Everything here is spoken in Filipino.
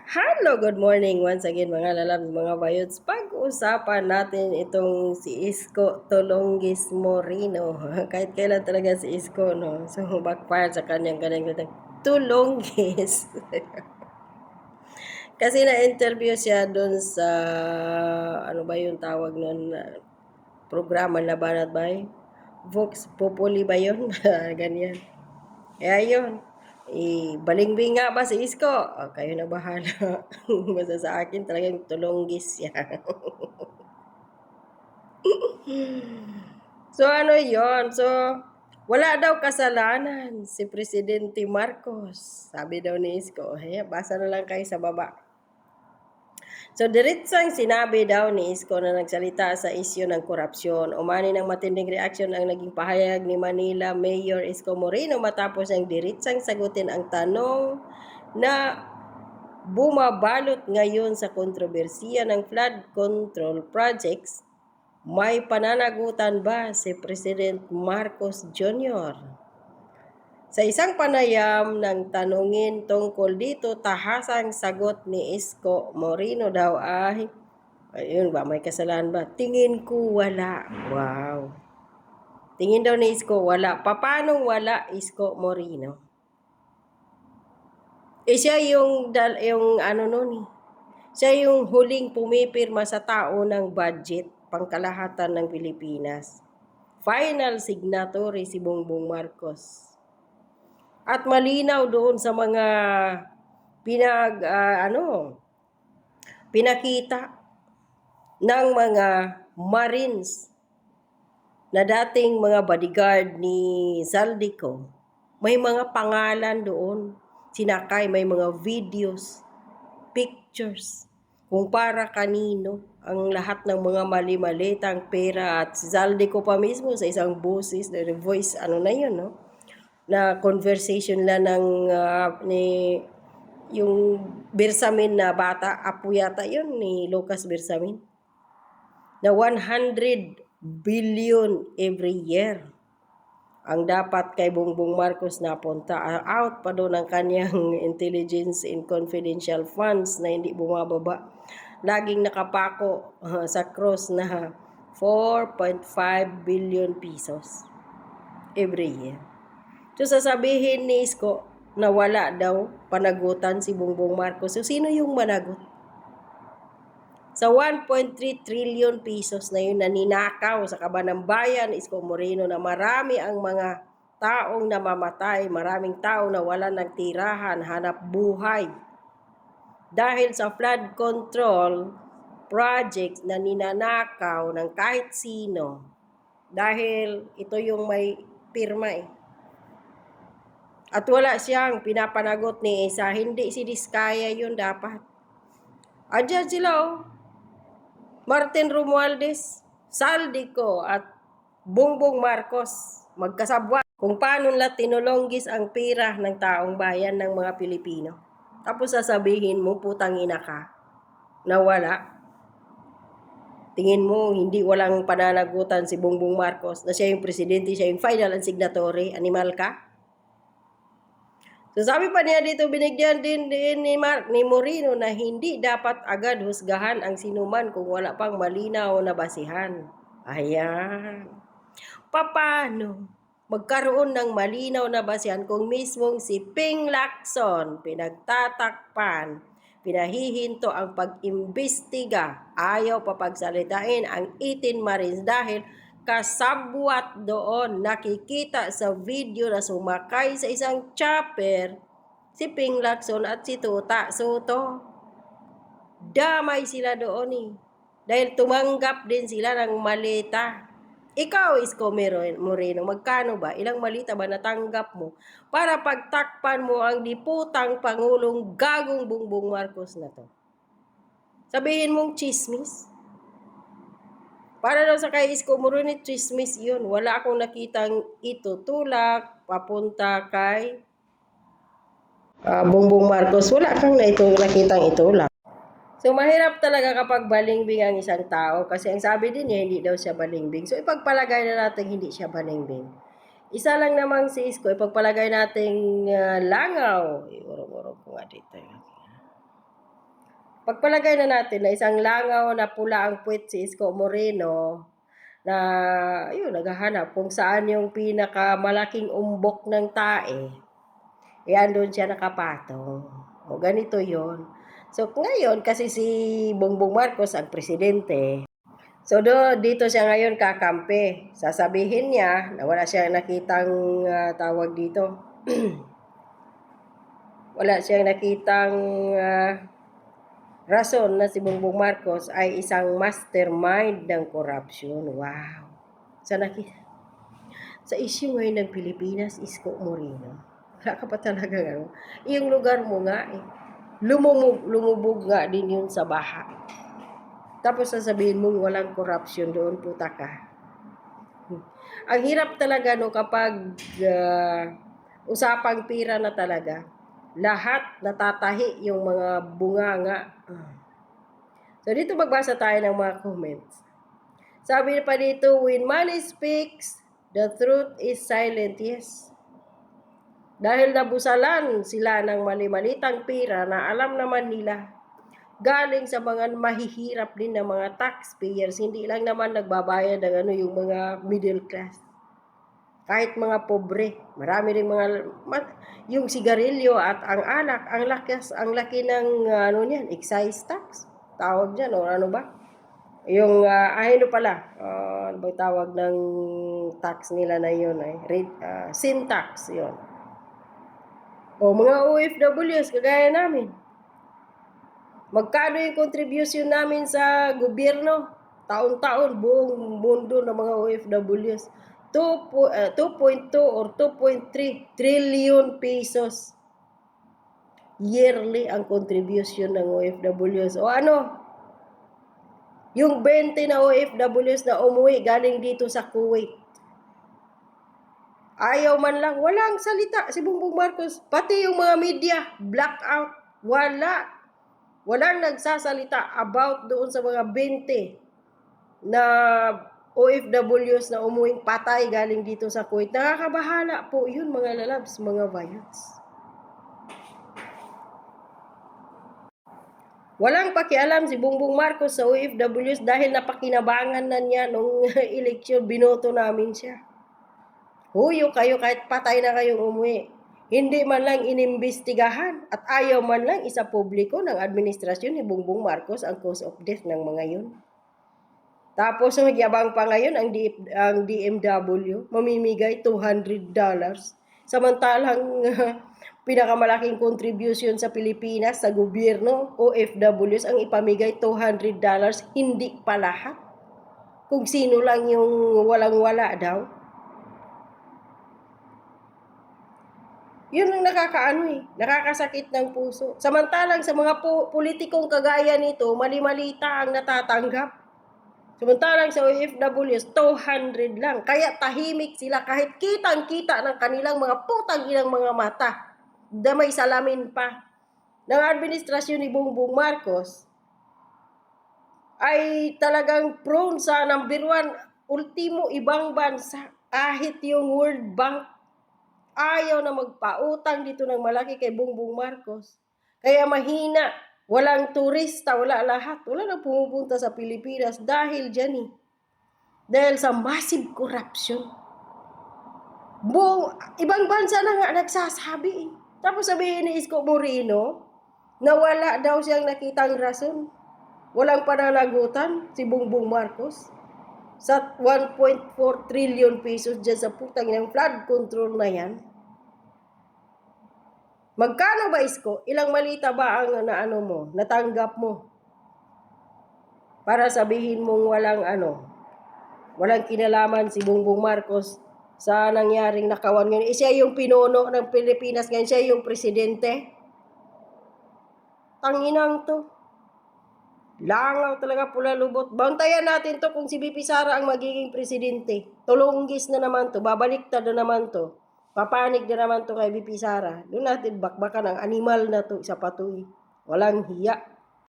Hello, good morning once again mga lalabs, mga bayots. Pag-usapan natin itong si Isko Tolongis Moreno. Kahit kailan talaga si Isko, no? So, backfire sa kanyang Tulongis. Kasi na-interview siya doon sa, ano ba yung tawag nun, programa na Banat Bay? Vox Populi ba yun? Ganyan. Kaya yun. Balingbing nga ba si Isko? Kayo na bahala. Basta sa akin talagang tulonggis yan. So ano yon? So, wala daw kasalanan si Presidente Marcos. Sabi daw ni Isko. Basa na lang kayo sa baba. So, diretsang sinabi daw ni Isko na nagsalita sa isyu ng korupsyon. Umani ng matinding reaksyon ang naging pahayag ni Manila Mayor Isko Moreno matapos niyang diretsang sagutin ang tanong na bumabalot ngayon sa kontrobersiya ng flood control projects. May pananagutan ba si President Marcos Jr.? Sa isang panayam ng tanungin tungkol dito, tahasang sagot ni Isko Moreno daw ay, ayun ba, may kasalanan ba? Tingin ko wala. Wow. Tingin daw ni Isko wala. Paano wala, Isko Moreno? Siya yung ano nun eh. Siya yung huling pumipirma sa tao ng budget pangkalahatan ng Pilipinas. Final signatory si Bongbong Marcos. At malinaw doon sa mga pinakita ng mga Marines na dating mga bodyguard ni Zaldico. May mga pangalan doon. Sinakay, may mga videos, pictures, kung para kanino ang lahat ng mga mali-malitang pera at si Zaldico pa mismo sa isang boses, the voice, ano na yun, no? Na conversation lang ng ni yung Bersamin na bata, apo yata yun ni Lucas Bersamin, na 100 billion every year ang dapat kay Bongbong Marcos na punta. Out pa doon ang kanyang intelligence and confidential funds na hindi bumababa. Laging nakapako sa cross na 4.5 billion pesos every year. So sasabihin ni Isko na wala daw panagutan si Bongbong Marcos. So sino yung managot? Sa 1.3 trillion pesos na yun na ninakaw sa kabanang bayan, Isko Moreno, na marami ang mga taong namamatay, maraming tao na wala ng tirahan, hanap buhay. Dahil sa flood control projects na ninanakaw ng kahit sino. Dahil ito yung may pirma eh. At wala siyang pinapanagot ni Isa. Hindi si Diskaya yun dapat. Andiyan sila oh. Martin Romualdez, Zaldico at Bongbong Marcos magkasabwat kung paano nila tinulonggis ang pira ng taong bayan ng mga Pilipino. Tapos sasabihin mo, putang ina ka, na wala. Tingin mo, hindi walang pananagutan si Bongbong Marcos na siya yung presidente, siya yung final and signatory, animal ka? So sabi pa niya dito, binigyan din ni Moreno na hindi dapat agad husgahan ang sinuman kung wala pang malinaw na basihan. Ayan. Paano magkaroon ng malinaw na basihan kung mismong si Ping Lacson pinagtatakpan, pinahihinto ang pag-imbestiga, ayaw papagsalitain ang 18 Marines dahil kasabwat doon, nakikita sa video na sumakay sa isang chopper si Ping Lacson at si Tuta Soto. Damay sila doon eh. Dahil tumanggap din sila ng malita. Ikaw, Isko Moreno, magkano ba? Ilang malita ba natanggap mo para pagtakpan mo ang diputang Pangulong gagong Bongbong Marcos na to? Sabihin mong chismis? Para daw sa kay Isko Moreno, chismis yun. Wala akong nakitang itutulak papunta kay Bongbong Marcos. Wala kang nakitang itulak. So, mahirap talaga kapag balingbing ang isang tao kasi ang sabi din niya, hindi daw siya balingbing. So, ipagpalagay na natin hindi siya balingbing. Isa lang namang si Isko, ipagpalagay natin langaw. Urong-urong ko nga dito. Pagpalagay na natin na isang langaw na pula ang puwet si Isko Moreno na ayun naghahanap kung saan yung pinakamalaking umbok ng tae, andun siya nakapatong. O ganito yon. So ngayon kasi si Bongbong Marcos ang presidente. So dito siya ngayon kakampi. Sasabihin niya na wala siyang nakitang tawag dito. Wala siyang nakitang rason na si Bongbong Marcos ay isang mastermind ng corruption. Wow. Sa issue ngayon ng Pilipinas, Isko Moreno. Wala ka pa talaga yung lugar mo nga lumubog nga din yun sa baha. Tapos sasabihin mong walang corruption doon, puta ka. Ang hirap talaga kapag usapang pira na talaga. Lahat natatahi yung mga bunganga. So dito magbasa tayo ng mga comments. Sabi pa dito, when money speaks, the truth is silent. Yes. Dahil nabusalan sila ng mali-malitang pira na alam naman nila galing sa mga mahihirap din ng mga taxpayers, hindi lang naman nagbabayad ng yung mga middle class. Kahit mga pobre, marami ring yung sigarilyo at ang alak, ang laki ng niyan, excise tax, tawag diyan o ano ba? Yung ano pala, ano ba tawag ng tax nila na yun sin tax yun. O mga OFWs kagaya namin. Magkano yung contribution namin sa gobyerno? Taon-taon, buong mundo ng mga OFWs. 2.2 or 2.3 trillion pesos yearly ang contribution ng OFWs. O ano? Yung 20 na OFWs na umuwi galing dito sa Kuwait. Ayaw man lang, walang salita si Bongbong Marcos. Pati yung mga media, blackout. Walang nagsasalita about doon sa mga 20 na OFWs na umuwing patay galing dito sa Kuwait. Nakakabahala po yun mga lalabs, mga vayats. Walang pakialam si Bongbong Marcos sa OFWs dahil napakinabangan na niya nung eleksyon, binoto namin siya. Huyo kayo kahit patay na kayong umuwi. Hindi man lang inimbestigahan at ayaw man lang isa publiko ng administrasyon ni Bongbong Marcos ang cause of death ng mga yun. Tapos magyabang pa ngayon ang DMW, mamimigay $200. Samantalang pinakamalaking contribution sa Pilipinas sa gobyerno, OFWs, ang ipamigay $200, hindi pa lahat. Kung sino lang yung walang-wala daw. Yun ang nakakasakit ng puso. Samantalang sa mga politikong kagaya nito, mali-malita ang natatanggap. Samantalang sa OFWs, 200 lang. Kaya tahimik sila kahit kitang-kita ng kanilang mga putang inang mga mata. May salamin pa. Ng administrasyon ni Bongbong Marcos ay talagang prone sa number 1, ultimo ibang bansa. Kahit yung World Bank ayaw na magpautang dito ng malaki kay Bongbong Marcos. Kaya mahina. Walang turista, wala lahat. Wala na pumupunta sa Pilipinas dahil dyan Dahil sa massive corruption. Ibang bansa na nga nagsasabi Tapos sabihin ni Isko Moreno na wala daw siyang nakitang rason. Walang pananagutan si Bongbong Marcos sa 1.4 trillion pesos dyan sa putang ng flood control na yan. Magkano ba, Isko? Ilang malita ba ang natanggap mo? Para sabihin mong walang kinalaman si Bongbong Marcos sa nangyaring nakawan ngayon. Siya yung pinuno ng Pilipinas ngayon, siya yung presidente. Tanginang to. Langaw talaga, pula lubot. Bantayan natin to kung si BP Sara ang magiging presidente. Tulunggis na naman to, babaliktad na naman to. Papanig na naman to kay BP Sara. Doon natin bakbakan ang animal na to, isa pa to Walang hiya.